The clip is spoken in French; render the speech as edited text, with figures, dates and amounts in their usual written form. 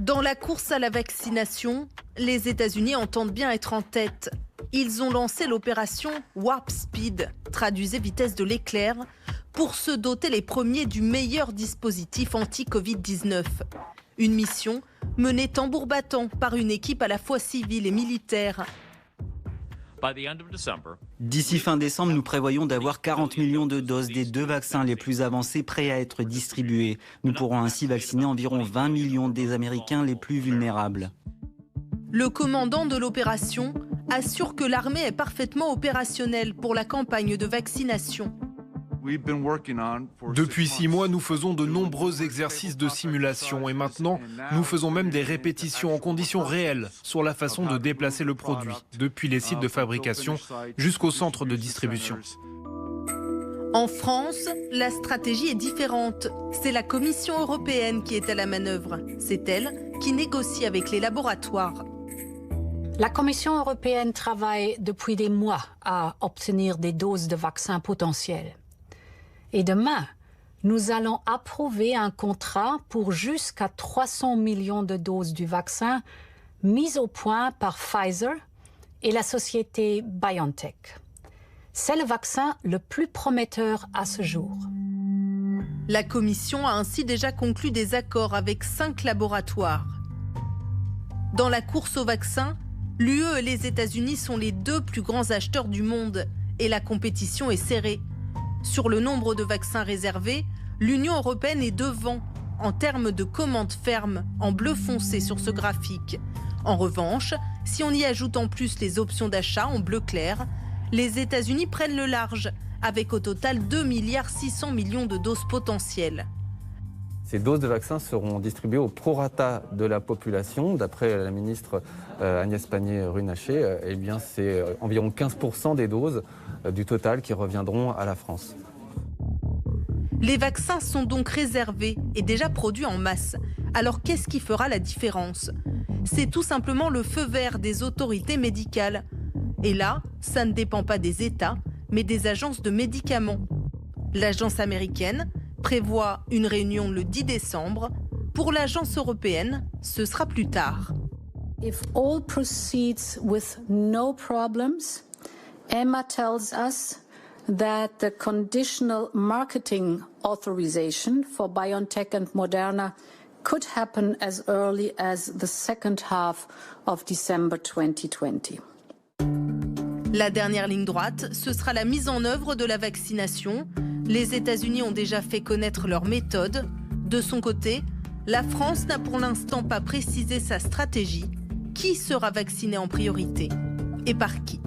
Dans la course à la vaccination, les États-Unis entendent bien être en tête. Ils ont lancé l'opération Warp Speed, traduisez vitesse de l'éclair, pour se doter les premiers du meilleur dispositif anti-Covid-19. Une mission menée tambour battant par une équipe à la fois civile et militaire. D'ici fin décembre, nous prévoyons d'avoir 40 millions de doses des 2 vaccins les plus avancés prêts à être distribués. Nous pourrons ainsi vacciner environ 20 millions des Américains les plus vulnérables. Le commandant de l'opération assure que l'armée est parfaitement opérationnelle pour la campagne de vaccination. Depuis 6 mois, nous faisons de nombreux exercices de simulation et maintenant, nous faisons même des répétitions en conditions réelles sur la façon de déplacer le produit, depuis les sites de fabrication jusqu'au centre de distribution. En France, la stratégie est différente. C'est la Commission européenne qui est à la manœuvre. C'est elle qui négocie avec les laboratoires. La Commission européenne travaille depuis des mois à obtenir des doses de vaccins potentiels. Et demain, nous allons approuver un contrat pour jusqu'à 300 millions de doses du vaccin mis au point par Pfizer et la société BioNTech. C'est le vaccin le plus prometteur à ce jour. La Commission a ainsi déjà conclu des accords avec 5 laboratoires. Dans la course au vaccin, l'UE et les États-Unis sont les 2 plus grands acheteurs du monde et la compétition est serrée. Sur le nombre de vaccins réservés, l'Union européenne est devant en termes de commandes fermes en bleu foncé sur ce graphique. En revanche, si on y ajoute en plus les options d'achat en bleu clair, les États-Unis prennent le large, avec au total 2,6 milliards de doses potentielles. Ces doses de vaccins seront distribuées au prorata de la population. D'après la ministre Agnès Pannier-Runacher, c'est environ 15% des doses du total qui reviendront à la France. Les vaccins sont donc réservés et déjà produits en masse. Alors qu'est-ce qui fera la différence? C'est tout simplement le feu vert des autorités médicales. Et là, ça ne dépend pas des États, mais des agences de médicaments. L'agence américaine prévoit une réunion le 10 décembre. Pour l'agence européenne, ce sera plus tard. If all proceeds with no problems, EMA tells us that the conditional marketing authorization for BioNTech and Moderna could happen as early as the second half of December 2020. La dernière ligne droite, ce sera la mise en œuvre de la vaccination. Les États-Unis ont déjà fait connaître leur méthode. De son côté, la France n'a pour l'instant pas précisé sa stratégie. Qui sera vacciné en priorité et par qui ?